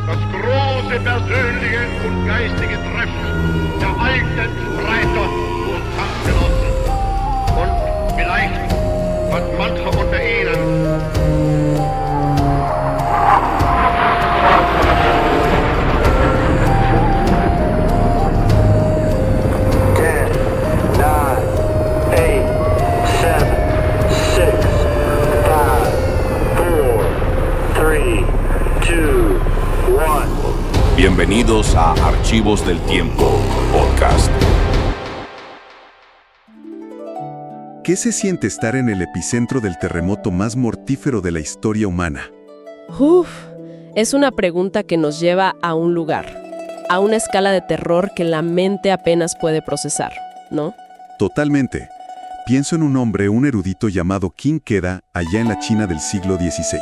Das große persönliche und geistige Treffen der alten Streiter und Kampfgenossen. Und vielleicht hat mancher unter ihnen Bienvenidos a Archivos del Tiempo, podcast. ¿Qué se siente estar en el epicentro del terremoto más mortífero de la historia humana? Es una pregunta que nos lleva a un lugar, a una escala de terror que la mente apenas puede procesar, ¿no? Totalmente. Pienso en un hombre, un erudito llamado Qin Keda, allá en la China del siglo XVI.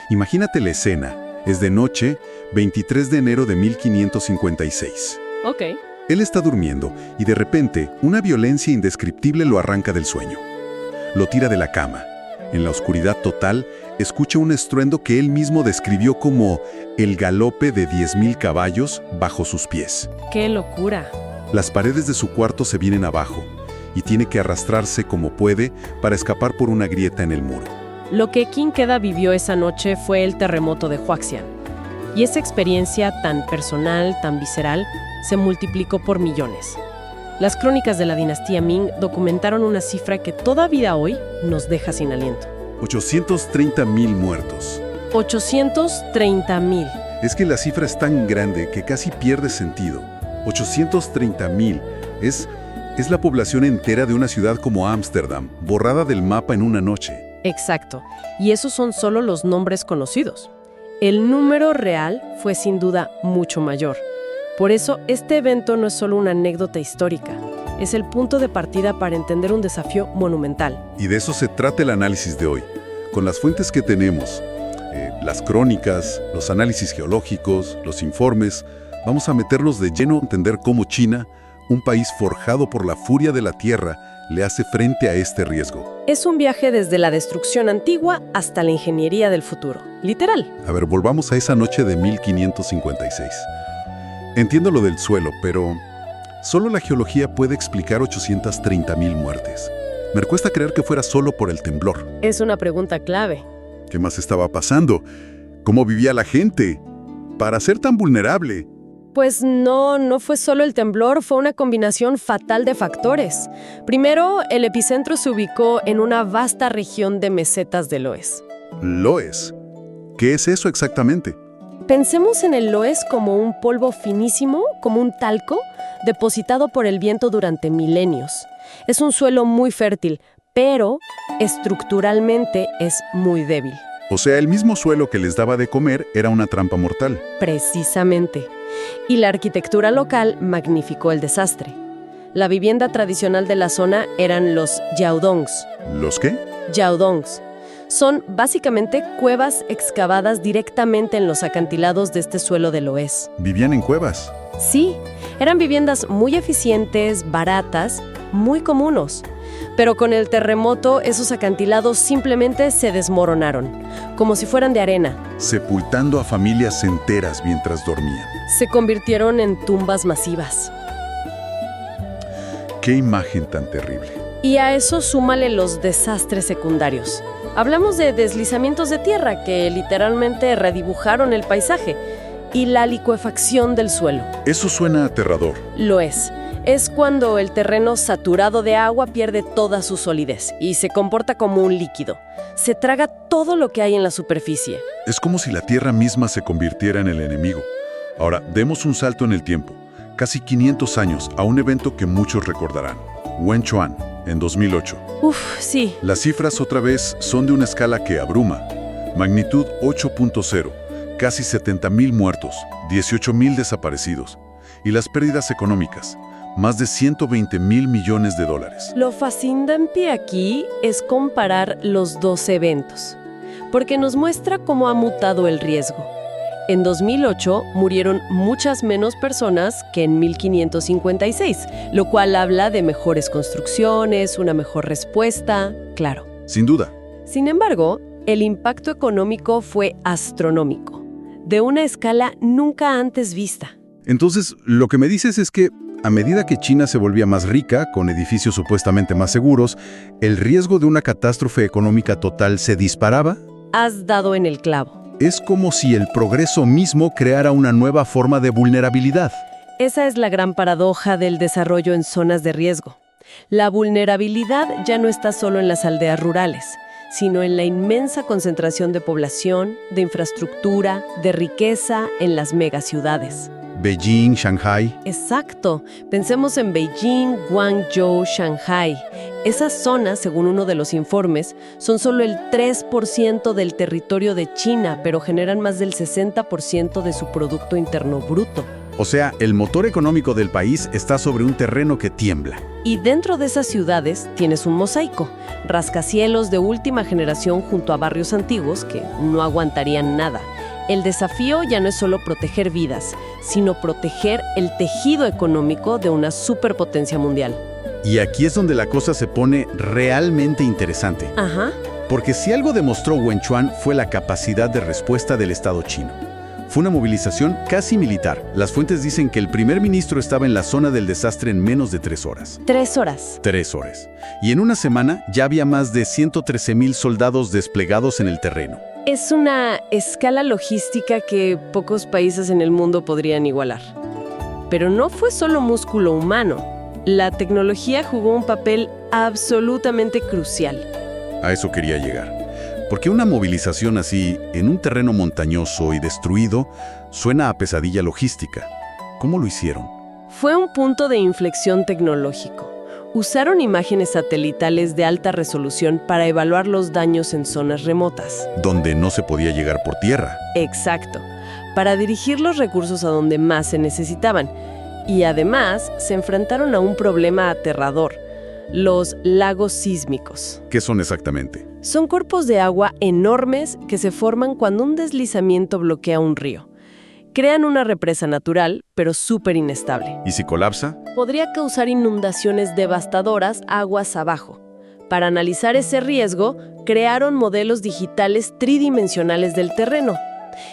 Imagínate la escena. Es de noche, 23 de enero de 1556. Ok. Él está durmiendo y de repente una violencia indescriptible lo arranca del sueño. Lo tira de la cama. En la oscuridad total, escucha un estruendo que él mismo describió como el galope de 10,000 caballos bajo sus pies. ¡Qué locura! Las paredes de su cuarto se vienen abajo y tiene que arrastrarse como puede para escapar por una grieta en el muro. Lo que Qin Keda vivió esa noche fue el terremoto de Huaxian. Y esa experiencia tan personal, tan visceral, se multiplicó por millones. Las crónicas de la dinastía Ming documentaron una cifra que todavía hoy nos deja sin aliento. 830,000 muertos. 830,000. Es que la cifra es tan grande que casi pierde sentido. 830,000 es la población entera de una ciudad como Ámsterdam, borrada del mapa en una noche. Exacto. Y esos son solo los nombres conocidos. El número real fue sin duda mucho mayor. Por eso, este evento no es solo una anécdota histórica. Es el punto de partida para entender un desafío monumental. Y de eso se trata el análisis de hoy. Con las fuentes que tenemos, las crónicas, los análisis geológicos, los informes, vamos a meternos de lleno a entender cómo China, un país forjado por la furia de la tierra, le hace frente a este riesgo. Es un viaje desde la destrucción antigua hasta la ingeniería del futuro. Literal. A ver, volvamos a esa noche de 1556. Entiendo lo del suelo, pero solo la geología puede explicar 830,000 muertes. Me cuesta creer que fuera solo por el temblor. Es una pregunta clave. ¿Qué más estaba pasando? ¿Cómo vivía la gente? Para ser tan vulnerable. Pues no fue solo el temblor, fue una combinación fatal de factores. Primero, el epicentro se ubicó en una vasta región de mesetas de loess. ¿Loess? ¿Qué es eso exactamente? Pensemos en el loess como un polvo finísimo, como un talco, depositado por el viento durante milenios. Es un suelo muy fértil, pero estructuralmente es muy débil. O sea, el mismo suelo que les daba de comer era una trampa mortal. Precisamente. Y la arquitectura local magnificó el desastre. La vivienda tradicional de la zona eran los yaodongs. ¿Los qué? Yaodongs. Son básicamente cuevas excavadas directamente en los acantilados de este suelo de loess. ¿Vivían en cuevas? Sí, eran viviendas muy eficientes, baratas, muy comunes. Pero con el terremoto, esos acantilados simplemente se desmoronaron, como si fueran de arena. Sepultando a familias enteras mientras dormían. Se convirtieron en tumbas masivas. ¡Qué imagen tan terrible! Y a eso súmale los desastres secundarios. Hablamos de deslizamientos de tierra que literalmente redibujaron el paisaje y la licuefacción del suelo. Eso suena aterrador. Lo es. Es cuando el terreno saturado de agua pierde toda su solidez y se comporta como un líquido. Se traga todo lo que hay en la superficie. Es como si la tierra misma se convirtiera en el enemigo. Ahora, demos un salto en el tiempo, casi 500 años, a un evento que muchos recordarán. Wenchuan, en 2008. Sí. Las cifras otra vez son de una escala que abruma. Magnitud 8.0, casi 70,000 muertos, 18,000 desaparecidos. Y las pérdidas económicas, más de 120,000 millones de dólares. Lo fascinante aquí es comparar los dos eventos, porque nos muestra cómo ha mutado el riesgo. En 2008 murieron muchas menos personas que en 1556, lo cual habla de mejores construcciones, una mejor respuesta, claro. Sin duda. Sin embargo, el impacto económico fue astronómico. de una escala nunca antes vista. Entonces, lo que me dices es que a medida que China se volvía más rica, con edificios supuestamente más seguros, el riesgo de una catástrofe económica total se disparaba. Has dado en el clavo. Es como si el progreso mismo creara una nueva forma de vulnerabilidad. Esa es la gran paradoja del desarrollo en zonas de riesgo. La vulnerabilidad ya no está solo en las aldeas rurales, sino en la inmensa concentración de población, de infraestructura, de riqueza en las megaciudades. Beijing, Shanghai. Exacto. Pensemos en Beijing, Guangzhou, Shanghai. Esas zonas, según uno de los informes, son solo el 3% del territorio de China, pero generan más del 60% de su Producto Interno Bruto. O sea, el motor económico del país está sobre un terreno que tiembla. Y dentro de esas ciudades tienes un mosaico, rascacielos de última generación junto a barrios antiguos que no aguantarían nada. El desafío ya no es solo proteger vidas, sino proteger el tejido económico de una superpotencia mundial. Y aquí es donde la cosa se pone realmente interesante. Ajá. Porque si algo demostró Wenchuan fue la capacidad de respuesta del Estado chino. Fue una movilización casi militar. Las fuentes dicen que el primer ministro estaba en la zona del desastre en menos de 3 horas. 3 horas. 3 horas. Y en una semana ya había más de 113,000 soldados desplegados en el terreno. Es una escala logística que pocos países en el mundo podrían igualar. Pero no fue solo músculo humano. La tecnología jugó un papel absolutamente crucial. A eso quería llegar. Porque una movilización así, en un terreno montañoso y destruido, suena a pesadilla logística. ¿Cómo lo hicieron? Fue un punto de inflexión tecnológico. Usaron imágenes satelitales de alta resolución para evaluar los daños en zonas remotas. Donde no se podía llegar por tierra. Exacto. Para dirigir los recursos a donde más se necesitaban. Y además, se enfrentaron a un problema aterrador: los lagos sísmicos. ¿Qué son exactamente? Son cuerpos de agua enormes que se forman cuando un deslizamiento bloquea un río. Crean una represa natural, pero súper inestable. ¿Y si colapsa? Podría causar inundaciones devastadoras aguas abajo. Para analizar ese riesgo, crearon modelos digitales tridimensionales del terreno.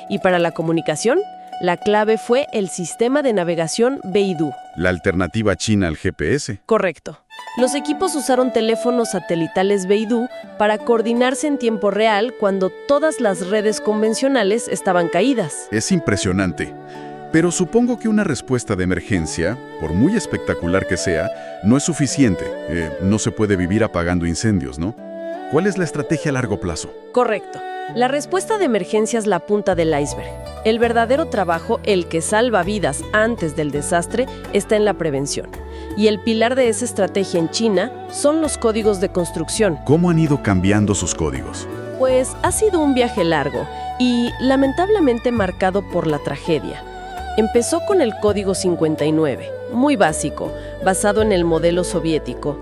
Y para la comunicación, la clave fue el sistema de navegación Beidou. La alternativa china al GPS. Correcto. Los equipos usaron teléfonos satelitales Beidou para coordinarse en tiempo real cuando todas las redes convencionales estaban caídas. Es impresionante. Pero supongo que una respuesta de emergencia, por muy espectacular que sea, no es suficiente. No se puede vivir apagando incendios, ¿no? ¿Cuál es la estrategia a largo plazo? Correcto. La respuesta de emergencia es la punta del iceberg. El verdadero trabajo, el que salva vidas antes del desastre, está en la prevención. Y el pilar de esa estrategia en China son los códigos de construcción. ¿Cómo han ido cambiando sus códigos? Pues ha sido un viaje largo y lamentablemente marcado por la tragedia. Empezó con el Código 59, muy básico, basado en el modelo soviético.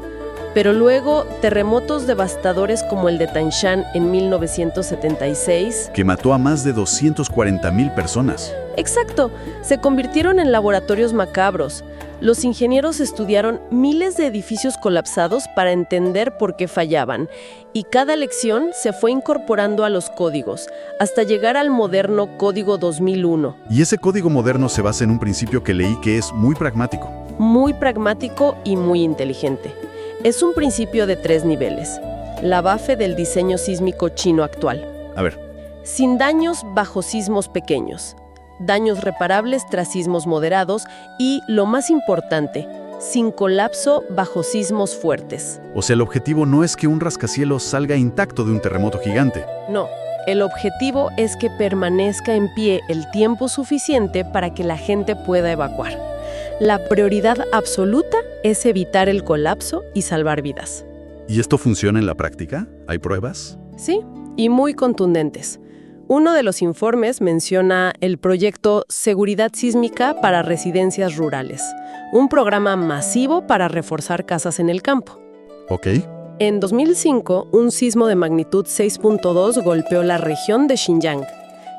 Pero luego, terremotos devastadores como el de Tangshan en 1976... Que mató a más de 240,000 personas. Exacto, se convirtieron en laboratorios macabros. Los ingenieros estudiaron miles de edificios colapsados para entender por qué fallaban, y cada lección se fue incorporando a los códigos, hasta llegar al moderno Código 2001. Y ese código moderno se basa en un principio que leí que es muy pragmático. Muy pragmático y muy inteligente. Es un principio de 3 niveles, la base del diseño sísmico chino actual. A ver. Sin daños bajo sismos pequeños, daños reparables tras sismos moderados y, lo más importante, sin colapso bajo sismos fuertes. O sea, el objetivo no es que un rascacielos salga intacto de un terremoto gigante. No, el objetivo es que permanezca en pie el tiempo suficiente para que la gente pueda evacuar. La prioridad absoluta es evitar el colapso y salvar vidas. ¿Y esto funciona en la práctica? ¿Hay pruebas? Sí, y muy contundentes. Uno de los informes menciona el proyecto Seguridad Sísmica para Residencias Rurales, un programa masivo para reforzar casas en el campo. Ok. En 2005, un sismo de magnitud 6.2 golpeó la región de Xinjiang,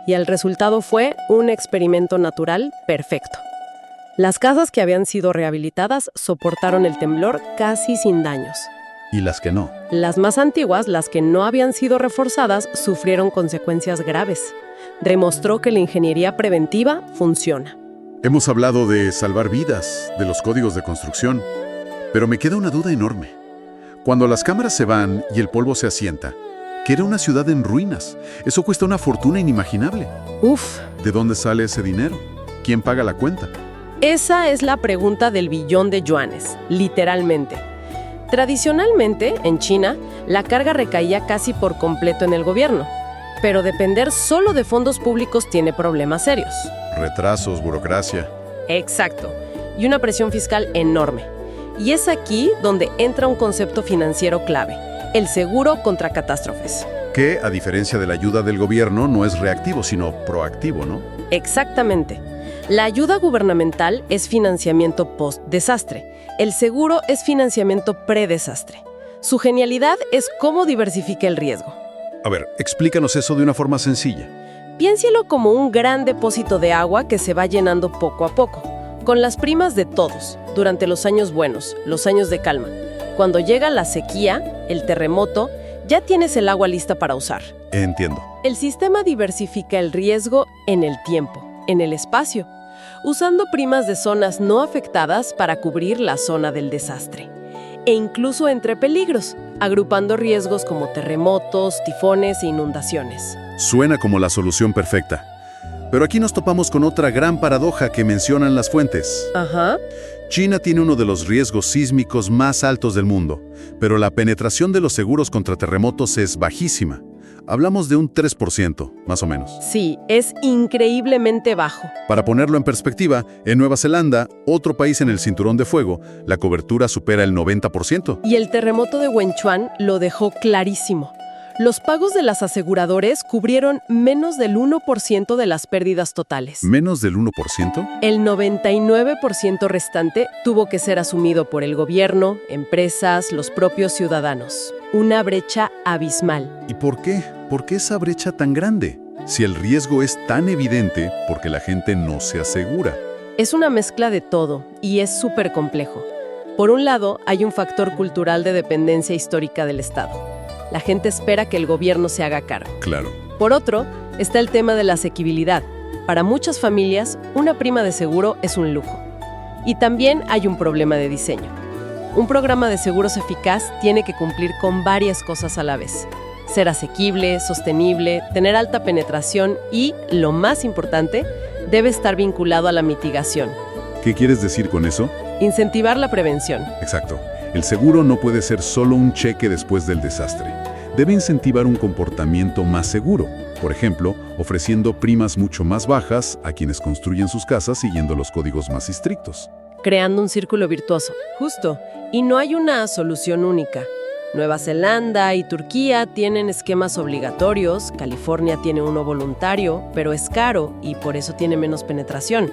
y el resultado fue un experimento natural perfecto. Las casas que habían sido rehabilitadas soportaron el temblor casi sin daños. ¿Y las que no? Las más antiguas, las que no habían sido reforzadas, sufrieron consecuencias graves. Demostró que la ingeniería preventiva funciona. Hemos hablado de salvar vidas, de los códigos de construcción, pero me queda una duda enorme. Cuando las cámaras se van y el polvo se asienta, queda una ciudad en ruinas. Eso cuesta una fortuna inimaginable. Uf, ¿De dónde sale ese dinero? ¿Quién paga la cuenta? esa es la pregunta del billón de yuanes, literalmente. Tradicionalmente, en China, la carga recaía casi por completo en el gobierno, pero depender solo de fondos públicos tiene problemas serios. Retrasos, burocracia. Exacto, y una presión fiscal enorme. Y es aquí donde entra un concepto financiero clave, el seguro contra catástrofes. Que, a diferencia de la ayuda del gobierno, no es reactivo, sino proactivo, ¿no? Exactamente. La ayuda gubernamental es financiamiento post-desastre. El seguro es financiamiento pre-desastre. Su genialidad es cómo diversifica el riesgo. A ver, explícanos eso de una forma sencilla. Piénselo como un gran depósito de agua que se va llenando poco a poco, con las primas de todos, durante los años buenos, los años de calma. Cuando llega la sequía, el terremoto, ya tienes el agua lista para usar. Entiendo. El sistema diversifica el riesgo en el tiempo, en el espacio, usando primas de zonas no afectadas para cubrir la zona del desastre. E incluso entre peligros, agrupando riesgos como terremotos, tifones e inundaciones. Suena como la solución perfecta. Pero aquí nos topamos con otra gran paradoja que mencionan las fuentes. Ajá. China tiene uno de los riesgos sísmicos más altos del mundo, pero la penetración de los seguros contra terremotos es bajísima. Hablamos de un 3%, más o menos. Sí, es increíblemente bajo. Para ponerlo en perspectiva, en Nueva Zelanda, otro país en el cinturón de fuego, la cobertura supera el 90%. Y el terremoto de Wenchuan lo dejó clarísimo. Los pagos de las aseguradoras cubrieron menos del 1% de las pérdidas totales. ¿Menos del 1%? El 99% restante tuvo que ser asumido por el gobierno, empresas, los propios ciudadanos. Una brecha abismal. ¿Y por qué? ¿Por qué esa brecha tan grande? Si el riesgo es tan evidente, porque la gente no se asegura. Es una mezcla de todo y es súper complejo. Por un lado, hay un factor cultural de dependencia histórica del Estado. La gente espera que el gobierno se haga cargo. Claro. Por otro, está el tema de la asequibilidad. Para muchas familias, una prima de seguro es un lujo. Y también hay un problema de diseño. Un programa de seguros eficaz tiene que cumplir con varias cosas a la vez. Ser asequible, sostenible, tener alta penetración y, lo más importante, debe estar vinculado a la mitigación. ¿Qué quieres decir con eso? Incentivar la prevención. Exacto. El seguro no puede ser solo un cheque después del desastre. Debe incentivar un comportamiento más seguro. Por ejemplo, ofreciendo primas mucho más bajas a quienes construyen sus casas siguiendo los códigos más estrictos. Creando un círculo virtuoso. Justo. Y no hay una solución única. Nueva Zelanda y Turquía tienen esquemas obligatorios, California tiene uno voluntario, pero es caro y por eso tiene menos penetración.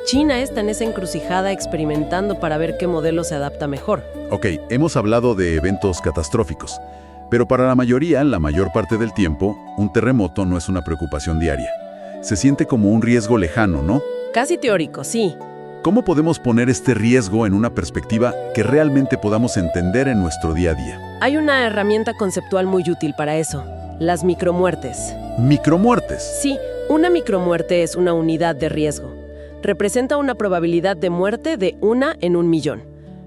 China está en esa encrucijada experimentando para ver qué modelo se adapta mejor. Ok, hemos hablado de eventos catastróficos, pero para la mayoría, la mayor parte del tiempo, un terremoto no es una preocupación diaria. Se siente como un riesgo lejano, ¿no? Casi teórico, sí. ¿Cómo podemos poner este riesgo en una perspectiva que realmente podamos entender en nuestro día a día? Hay una herramienta conceptual muy útil para eso, las micromuertes. ¿Micromuertes? Sí, una micromuerte es una unidad de riesgo. Representa una probabilidad de muerte de 1 en 1.000.000.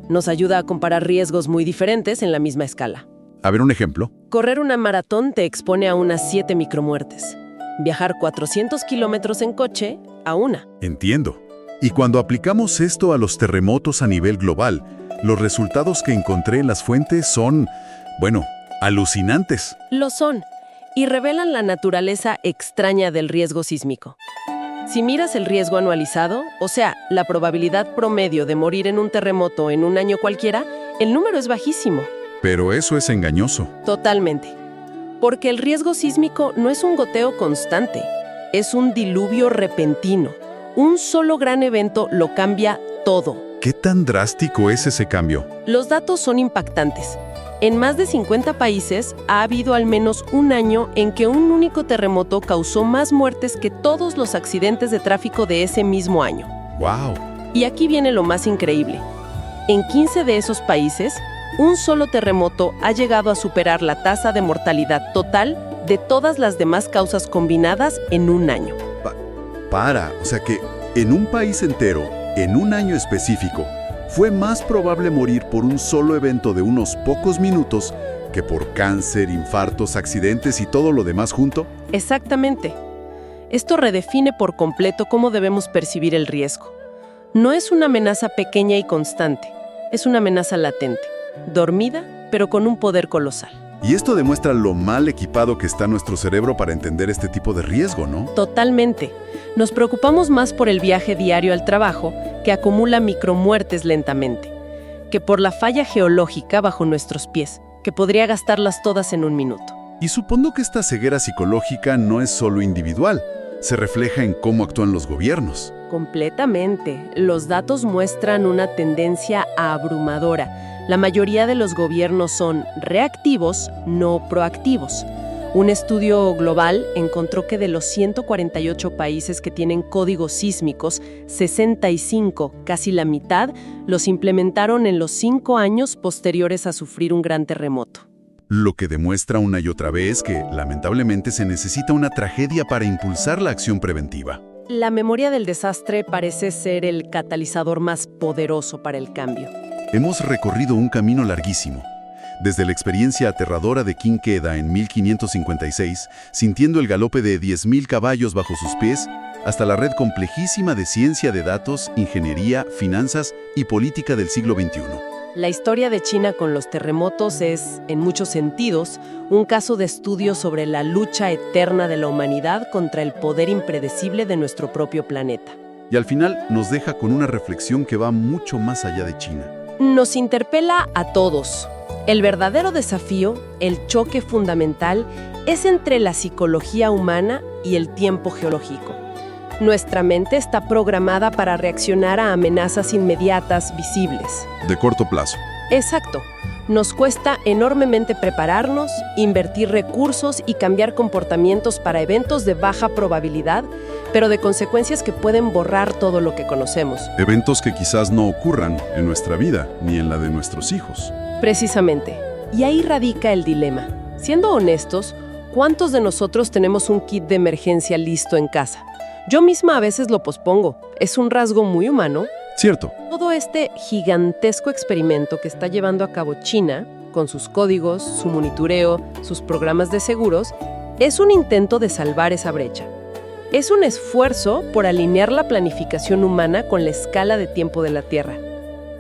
Nos ayuda a comparar riesgos muy diferentes en la misma escala. A ver un ejemplo. Correr una maratón te expone a unas 7 micromuertes. Viajar 400 kilómetros en coche, a 1. Entiendo. Y cuando aplicamos esto a los terremotos a nivel global, los resultados que encontré en las fuentes son, bueno, alucinantes. Lo son, y revelan la naturaleza extraña del riesgo sísmico. Si miras el riesgo anualizado, o sea, la probabilidad promedio de morir en un terremoto en un año cualquiera, el número es bajísimo. Pero eso es engañoso. Totalmente. Porque el riesgo sísmico no es un goteo constante, es un diluvio repentino. Un solo gran evento lo cambia todo. ¿Qué tan drástico es ese cambio? Los datos son impactantes. En más de 50 países ha habido al menos un año en que un único terremoto causó más muertes que todos los accidentes de tráfico de ese mismo año. ¡Wow! Y aquí viene lo más increíble. En 15 de esos países, un solo terremoto ha llegado a superar la tasa de mortalidad total de todas las demás causas combinadas en un año. O sea que en un país entero, en un año específico, fue más probable morir por un solo evento de unos pocos minutos que por cáncer, infartos, accidentes y todo lo demás junto. Exactamente. Esto redefine por completo cómo debemos percibir el riesgo. No es una amenaza pequeña y constante, es una amenaza latente, dormida, pero con un poder colosal. Y esto demuestra lo mal equipado que está nuestro cerebro para entender este tipo de riesgo, ¿no? Totalmente. Nos preocupamos más por el viaje diario al trabajo, que acumula micromuertes lentamente, que por la falla geológica bajo nuestros pies, que podría gastarlas todas en un minuto. Y supongo que esta ceguera psicológica no es solo individual, se refleja en cómo actúan los gobiernos. Completamente. Los datos muestran una tendencia abrumadora. La mayoría de los gobiernos son reactivos, no proactivos. Un estudio global encontró que de los 148 países que tienen códigos sísmicos, 65, casi la mitad, los implementaron en los 5 años posteriores a sufrir un gran terremoto. Lo que demuestra una y otra vez que, lamentablemente, se necesita una tragedia para impulsar la acción preventiva. La memoria del desastre parece ser el catalizador más poderoso para el cambio. Hemos recorrido un camino larguísimo. Desde la experiencia aterradora de King Keda en 1556, sintiendo el galope de 10.000 caballos bajo sus pies, hasta la red complejísima de ciencia de datos, ingeniería, finanzas y política del siglo XXI. La historia de China con los terremotos es, en muchos sentidos, un caso de estudio sobre la lucha eterna de la humanidad contra el poder impredecible de nuestro propio planeta. Y al final nos deja con una reflexión que va mucho más allá de China. Nos interpela a todos. El verdadero desafío, el choque fundamental, es entre la psicología humana y el tiempo geológico. Nuestra mente está programada para reaccionar a amenazas inmediatas, visibles. De corto plazo. Exacto. Nos cuesta enormemente prepararnos, invertir recursos y cambiar comportamientos para eventos de baja probabilidad, pero de consecuencias que pueden borrar todo lo que conocemos. Eventos que quizás no ocurran en nuestra vida ni en la de nuestros hijos. Precisamente. Y ahí radica el dilema. Siendo honestos, ¿cuántos de nosotros tenemos un kit de emergencia listo en casa? Yo misma a veces lo pospongo. Es un rasgo muy humano. Cierto. Todo este gigantesco experimento que está llevando a cabo China, con sus códigos, su monitoreo, sus programas de seguros, es un intento de salvar esa brecha. Es un esfuerzo por alinear la planificación humana con la escala de tiempo de la Tierra.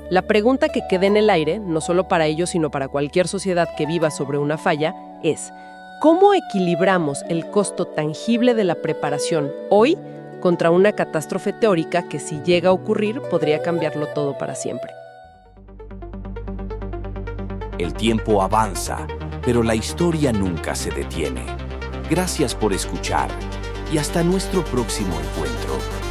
La pregunta que queda en el aire, no solo para ellos, sino para cualquier sociedad que viva sobre una falla, es ¿cómo equilibramos el costo tangible de la preparación hoy contra una catástrofe teórica que, si llega a ocurrir, podría cambiarlo todo para siempre? El tiempo avanza, pero la historia nunca se detiene. Gracias por escuchar y hasta nuestro próximo encuentro.